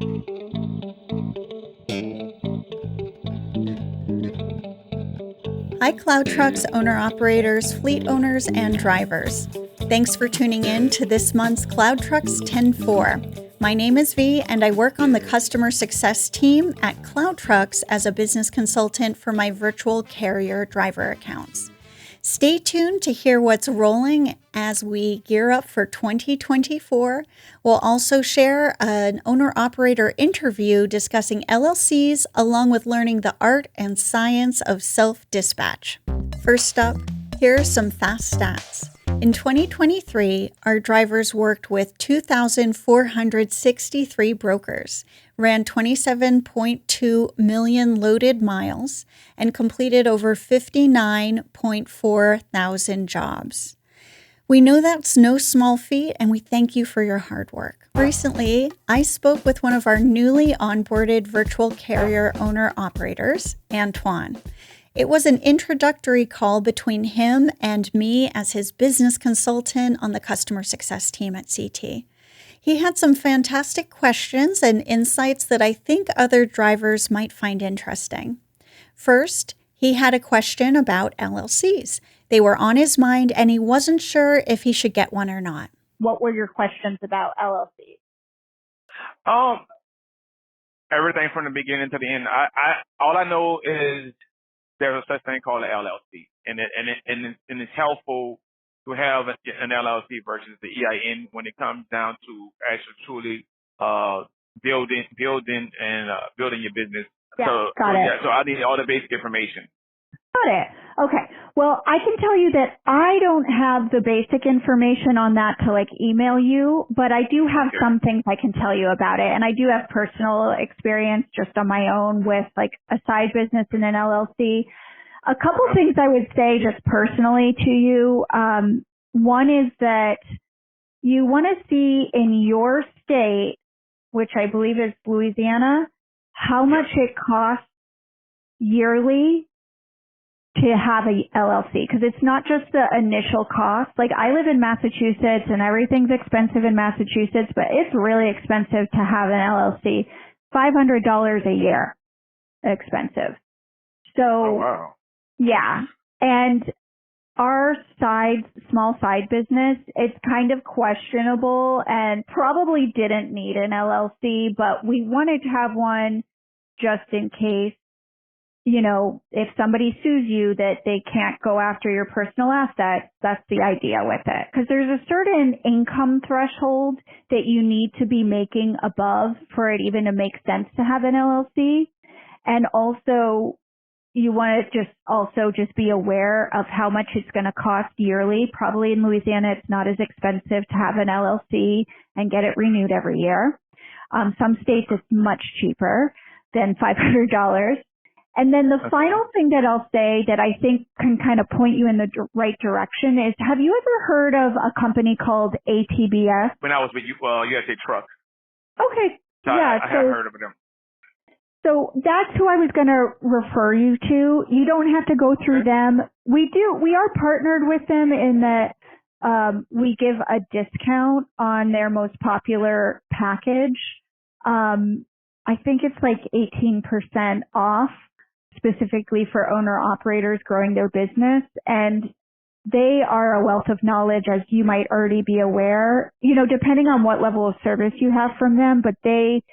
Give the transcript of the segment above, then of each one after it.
Hi, CloudTrucks owner-operators, fleet owners, and drivers. Thanks for tuning in to this month's CloudTrucks 10-4. My name is V, and I work on the customer success team at CloudTrucks as a business consultant for my virtual carrier driver accounts. Stay tuned to hear what's rolling as we gear up for 2024. We'll also share an owner-operator interview discussing LLCs along with learning the art and science of self-dispatch. First up, here are some fast stats. In 2023, our drivers worked with 2,463 brokers, ran 27.2 million loaded miles, and completed over 59.4 thousand jobs. We know that's no small feat, and we thank you for your hard work. Recently, I spoke with one of our newly onboarded virtual carrier owner-operators, Antoine. It was an introductory call between him and me as his business consultant on the customer success team at CT. He had some fantastic questions and insights that I think other drivers might find interesting. First, he had a question about LLCs. They were on his mind, and he wasn't sure if he should get one or not. What were your questions about LLCs? Everything from the beginning to the end. All I know is there's a such thing called an LLC, and it's helpful to have an LLC versus the EIN when it comes down to actually truly building your business. Yeah, got it. So I need all the basic information. Got it. Okay. Well, I can tell you that I don't have the basic information on that to email you, but I do have some things I can tell you about it. And I do have personal experience just on my own with a side business and an LLC. A couple things I would say just personally to you. One is that you want to see in your state, which I believe is Louisiana, how much it costs yearly to have a LLC, because it's not just the initial cost. I live in Massachusetts and everything's expensive in Massachusetts, but it's really expensive to have an LLC. $500 a year expensive. So, oh, wow. Yeah. And our small side business, it's kind of questionable and probably didn't need an LLC, but we wanted to have one just in case. If somebody sues you, that they can't go after your personal assets. That's the idea with it. Because there's a certain income threshold that you need to be making above for it even to make sense to have an LLC. And also, you want to just be aware of how much it's going to cost yearly. Probably in Louisiana, it's not as expensive to have an LLC and get it renewed every year. Some states, it's much cheaper than $500. And then the final thing that I'll say that I think can kind of point you in the right direction is, have you ever heard of a company called ATBS? When I was with you, USA Truck. Okay. So yeah. I have heard of them. So that's who I was going to refer you to. You don't have to go through them. We are partnered with them in that we give a discount on their most popular package. I think it's 18% off, specifically for owner-operators growing their business. And they are a wealth of knowledge, as you might already be aware, depending on what level of service you have from them. But they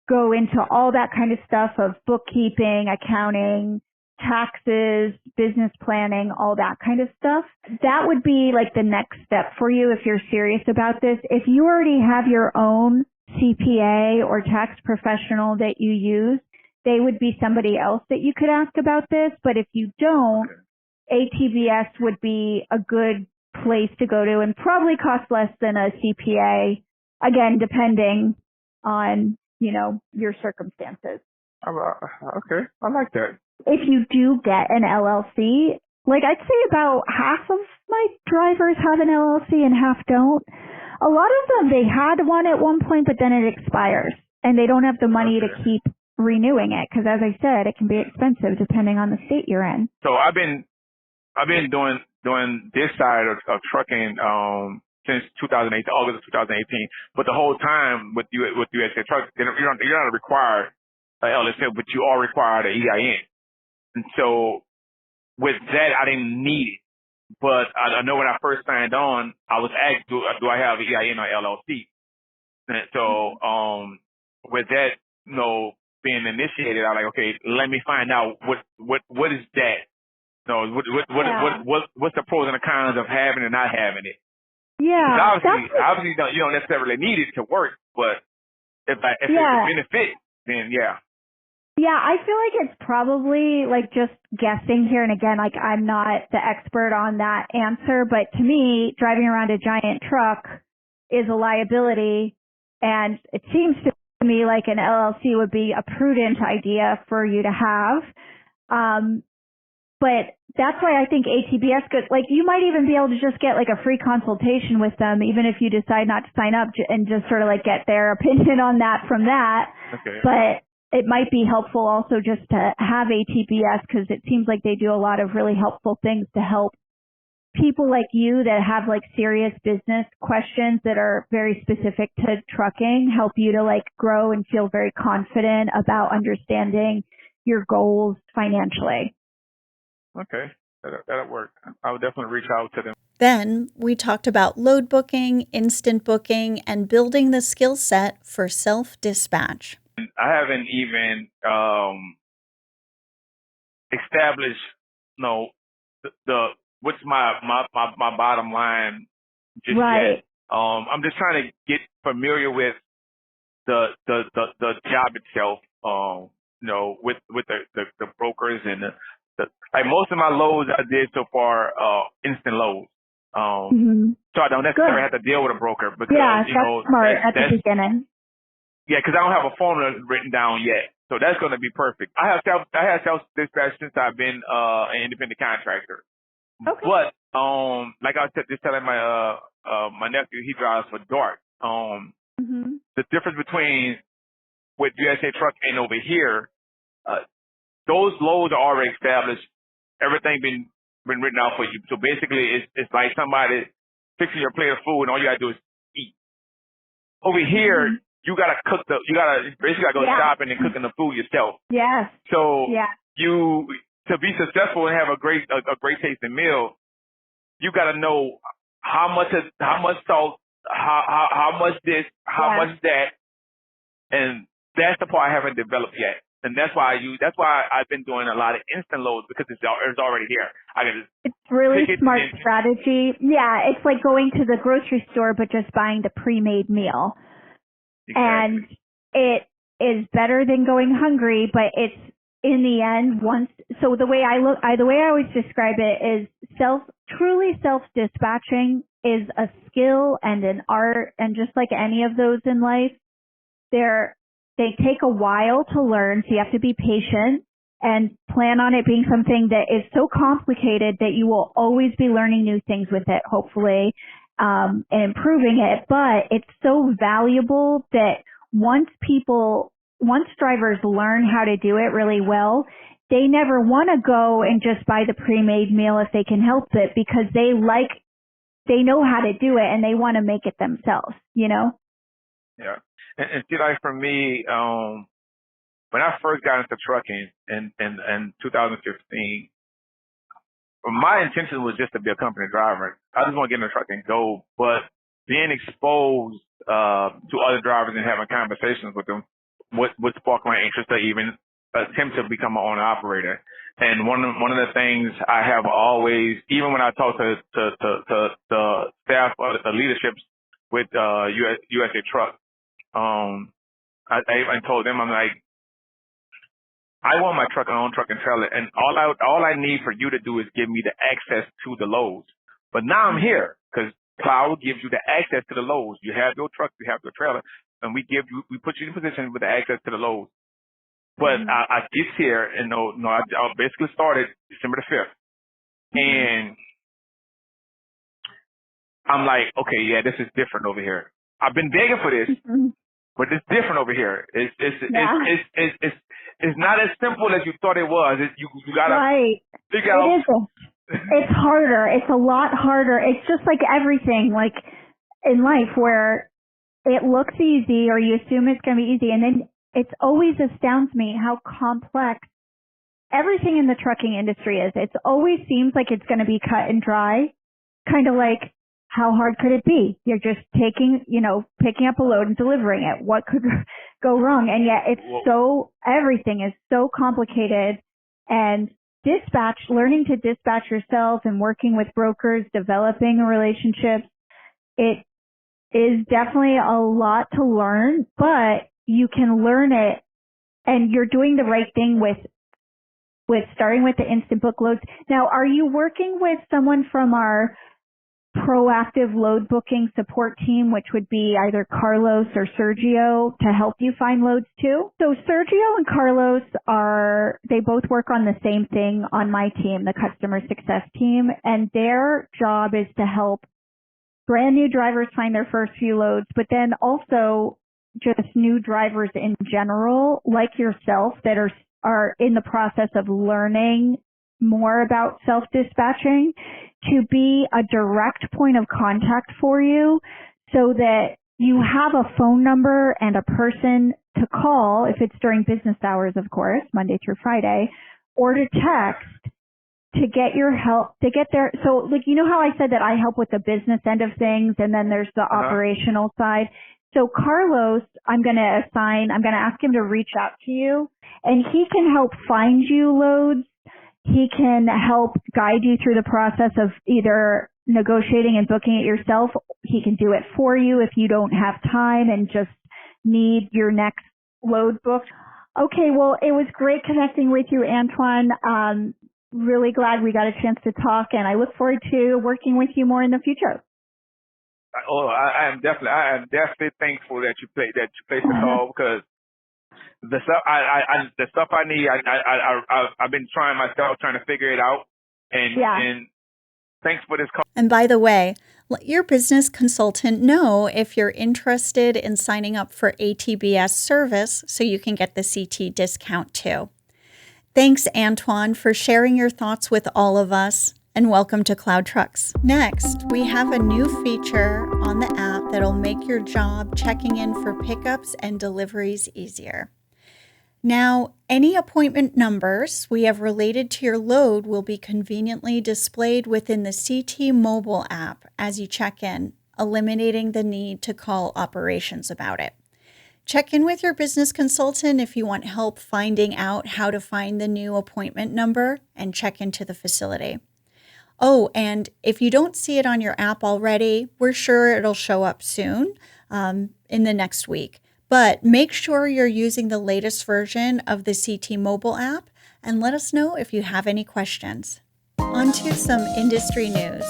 go into all that kind of stuff of bookkeeping, accounting, taxes, business planning, all that kind of stuff. That would be the next step for you if you're serious about this. If you already have your own CPA or tax professional that you use, they would be somebody else that you could ask about this. But if you don't, ATBS would be a good place to go to and probably cost less than a CPA, again, depending on, your circumstances. Okay. I like that. If you do get an LLC, I'd say about half of my drivers have an LLC and half don't. A lot of them, they had one at one point, but then it expires and they don't have the money to keep renewing it. Because as I said, it can be expensive depending on the state you're in. So I've been doing this side of trucking since 2008, August of 2018. But the whole time with USA Trucks, you're not required an LLC, but you are required an EIN. And so with that, I didn't need it. But I know when I first signed on, I was asked, do I have an EIN or LLC? And so with that, being initiated, I'm like, okay, let me find out what is that. What's the pros and the cons of having and not having it? Yeah. Obviously, you don't necessarily need it to work, but if it's a benefit, then yeah. Yeah, I feel like it's probably like just guessing here, and again, like I'm not the expert on that answer, but to me, driving around a giant truck is a liability, and it seems to me like an LLC would be a prudent idea for you to have. But that's why I think ATBS could, like, you might even be able to just get like a free consultation with them, even if you decide not to sign up, and just sort of like get their opinion on that from that. Okay. But it might be helpful also just to have ATBS, because it seems like they do a lot of really helpful things to help people like you that have like serious business questions that are very specific to trucking, help you to like grow and feel very confident about understanding your goals financially. Okay, that'll work. I would definitely reach out to them. Then we talked about load booking, instant booking, and building the skill set for self-dispatch. I haven't even established, what's my bottom line just yet. I'm just trying to get familiar with the job itself. With the brokers and like most of my loads I did so far, instant loads. So I don't necessarily have to deal with a broker because that's smart at the beginning. Yeah, because I don't have a formula written down yet, so that's going to be perfect. I have self dispatch since I've been an independent contractor. Okay. But like I was just telling my my nephew, he drives for Dart. The difference between with USA Truck and over here, those loads are already established. Everything been written out for you. So basically, it's like somebody fixing your plate of food, and all you gotta do is eat. Over here, you gotta basically go shopping and cooking the food yourself. Yes. So you, to be successful and have a great tasting meal, you gotta know how much salt, how much this, how much that, and that's the part I haven't developed yet. And that's why I've been doing a lot of instant loads, because it's already here. It's really smart strategy. Yeah, it's like going to the grocery store but just buying the pre-made meal. Exactly. And it is better than going hungry, but it's in the end so the way I always describe it is truly self-dispatching is a skill and an art, and just like any of those in life, they take a while to learn, so you have to be patient and plan on it being something that is so complicated that you will always be learning new things with it, hopefully, and improving it. But it's so valuable that once drivers learn how to do it really well, they never want to go and just buy the pre-made meal if they can help it, because they know how to do it and they want to make it themselves, Yeah. And see, like for me, when I first got into trucking in 2015, my intention was just to be a company driver. I just want to get in the truck and go. But being exposed to other drivers and having conversations with them would spark my interest to even attempt to become an owner operator. And one of the things I have always, even when I talk to the staff or the leaderships with USA Truck, I even told them, I'm like, I want my own truck and trailer, and all I need for you to do is give me the access to the loads. But now I'm here because Cloud gives you the access to the loads. You have your truck, you have your trailer, and we put you in position with the access to the loads. But I get here, and I basically started December the 5th, and I'm like, okay, yeah, this is different over here. I've been begging for this. But it's different over here. It's not as simple as you thought it was. You gotta figure out. It's harder. It's a lot harder. It's just like everything. Like in life where it looks easy or you assume it's going to be easy. And then it always astounds me how complex everything in the trucking industry is. It always seems like it's going to be cut and dry, kind of like, how hard could it be? You're just picking up a load and delivering it. What could go wrong? And yet everything is so complicated, and learning to dispatch yourself and working with brokers, developing relationships, it is definitely a lot to learn, but you can learn it, and you're doing the right thing with starting with the instant book loads. Now, are you working with someone from our proactive load booking support team, which would be either Carlos or Sergio, to help you find loads too? So Sergio and Carlos they both work on the same thing on my team, the customer success team, and their job is to help brand new drivers find their first few loads, but then also just new drivers in general, like yourself, that are in the process of learning more about self-dispatching, to be a direct point of contact for you so that you have a phone number and a person to call, if it's during business hours, of course, Monday through Friday, or to text to get your help, to get there. So, like, you know how I said that I help with the business end of things, and then there's the operational side? So Carlos, I'm going to ask him to reach out to you, and he can help find you loads. He can help guide you through the process of either negotiating and booking it yourself. He can do it for you if you don't have time and just need your next load booked. Okay, well, it was great connecting with you, Antoine. Really glad we got a chance to talk, and I look forward to working with you more in the future. Oh, I am definitely thankful that you placed the call, because the stuff I need, I've been trying to figure it out, and thanks for this call. And by the way, let your business consultant know if you're interested in signing up for ATBS service so you can get the CT discount too. Thanks, Antoine, for sharing your thoughts with all of us, and welcome to CloudTrucks. Next, we have a new feature on the app that'll make your job checking in for pickups and deliveries easier. Now, any appointment numbers we have related to your load will be conveniently displayed within the CT mobile app as you check in, eliminating the need to call operations about it. Check in with your business consultant if you want help finding out how to find the new appointment number and check into the facility. Oh, and if you don't see it on your app already, we're sure it'll show up soon in the next week. But make sure you're using the latest version of the CT mobile app, and let us know if you have any questions. On to some industry news.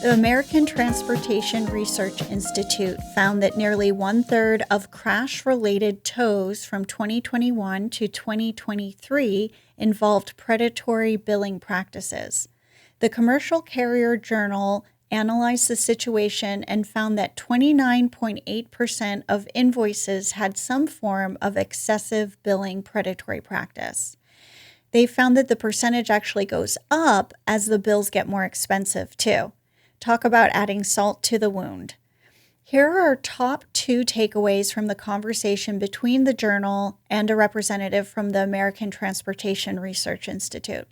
The American Transportation Research Institute found that nearly 1/3 of crash-related tows from 2021 to 2023 involved predatory billing practices. The Commercial Carrier Journal analyzed the situation and found that 29.8% of invoices had some form of excessive billing predatory practice. They found that the percentage actually goes up as the bills get more expensive too. Talk about adding salt to the wound. Here are our top 2 takeaways from the conversation between the journal and a representative from the American Transportation Research Institute.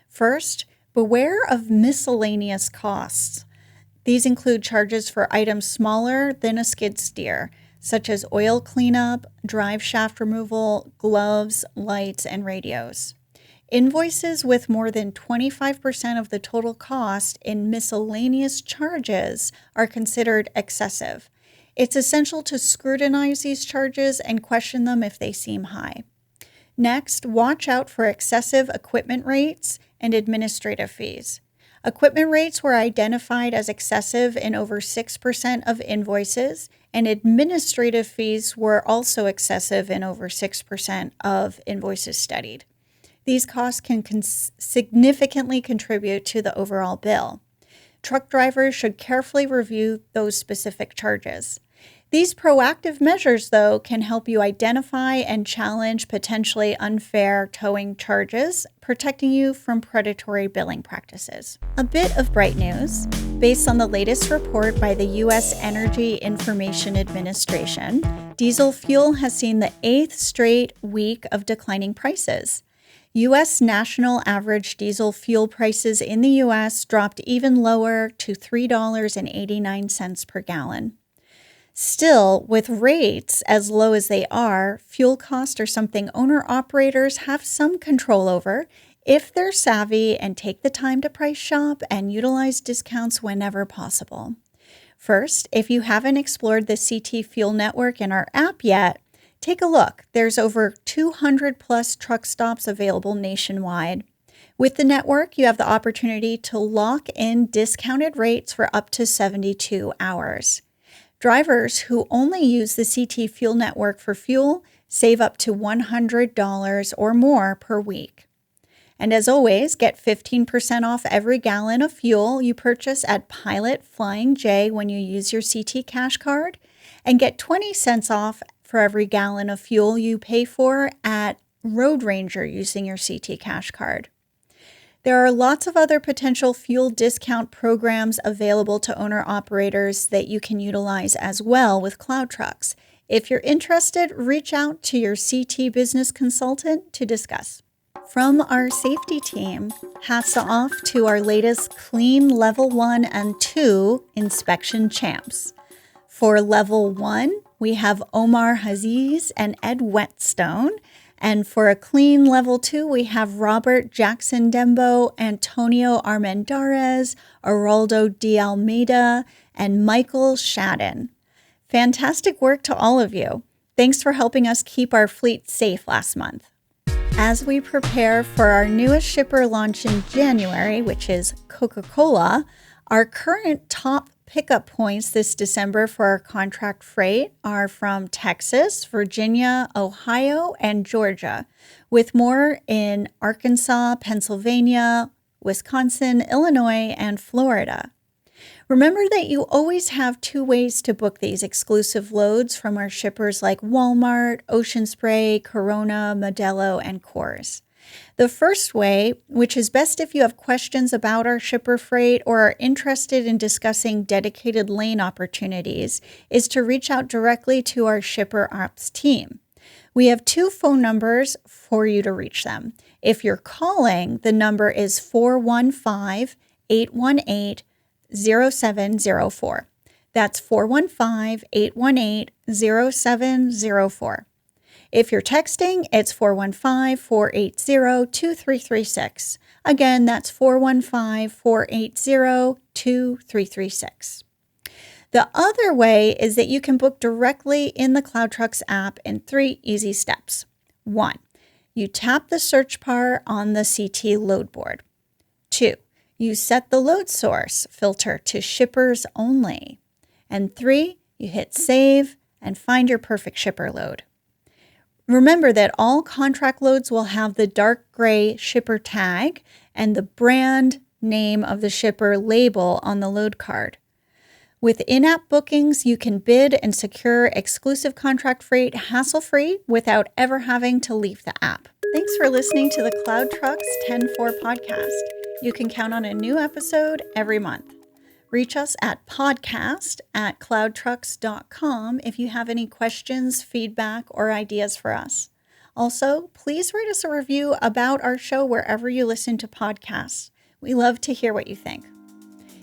First, beware of miscellaneous costs. These include charges for items smaller than a skid steer, such as oil cleanup, drive shaft removal, gloves, lights, and radios. Invoices with more than 25% of the total cost in miscellaneous charges are considered excessive. It's essential to scrutinize these charges and question them if they seem high. Next, watch out for excessive equipment rates and administrative fees. Equipment rates were identified as excessive in over 6% of invoices, and administrative fees were also excessive in over 6% of invoices studied. These costs can significantly contribute to the overall bill. Truck drivers should carefully review those specific charges. These proactive measures, though, can help you identify and challenge potentially unfair towing charges, protecting you from predatory billing practices. A bit of bright news. Based on the latest report by the U.S. Energy Information Administration, diesel fuel has seen the 8th straight week of declining prices. U.S. national average diesel fuel prices in the U.S. dropped even lower to $3.89 per gallon. Still, with rates as low as they are, fuel costs are something owner-operators have some control over if they're savvy and take the time to price shop and utilize discounts whenever possible. First, if you haven't explored the CT Fuel Network in our app yet, take a look. There's over 200 plus truck stops available nationwide. With the network, you have the opportunity to lock in discounted rates for up to 72 hours. Drivers who only use the CT Fuel Network for fuel save up to $100 or more per week. And as always, get 15% off every gallon of fuel you purchase at Pilot Flying J when you use your CT Cash Card, and get 20 cents off for every gallon of fuel you pay for at Road Ranger using your CT Cash Card. There are lots of other potential fuel discount programs available to owner-operators that you can utilize as well with CloudTrucks. If you're interested, reach out to your CT business consultant to discuss. From our safety team, hats off to our latest Clean Level 1 and 2 inspection champs. For Level 1, we have Omar Haziz and Ed Whetstone. And for a Clean Level 2, we have Robert Jackson Dembo, Antonio Armendariz, Aroldo de Almeida, and Michael Shadden. Fantastic work to all of you. Thanks for helping us keep our fleet safe last month. As we prepare for our newest shipper launch in January, which is Coca-Cola, our current top pickup points this December for our contract freight are from Texas, Virginia, Ohio, and Georgia, with more in Arkansas, Pennsylvania, Wisconsin, Illinois, and Florida. Remember that you always have 2 ways to book these exclusive loads from our shippers like Walmart, Ocean Spray, Corona, Modelo, and Coors. The first way, which is best if you have questions about our shipper freight or are interested in discussing dedicated lane opportunities, is to reach out directly to our shipper ops team. We have 2 phone numbers for you to reach them. If you're calling, the number is 415-818-0704. That's 415-818-0704. If you're texting, it's 415-480-2336. Again, that's 415-480-2336. The other way is that you can book directly in the CloudTrucks app in 3 easy steps. 1, you tap the search bar on the CT load board. 2, you set the load source filter to shippers only. And 3, you hit save and find your perfect shipper load. Remember that all contract loads will have the dark gray shipper tag and the brand name of the shipper label on the load card. With in-app bookings, you can bid and secure exclusive contract freight hassle-free without ever having to leave the app. Thanks for listening to the CloudTrucks 10-4 podcast. You can count on a new episode every month. Reach us at podcast@cloudtrucks.com if you have any questions, feedback, or ideas for us. Also, please write us a review about our show wherever you listen to podcasts. We love to hear what you think.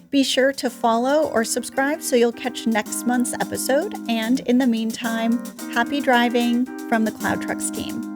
Be sure to follow or subscribe so you'll catch next month's episode. And in the meantime, happy driving from the CloudTrucks team.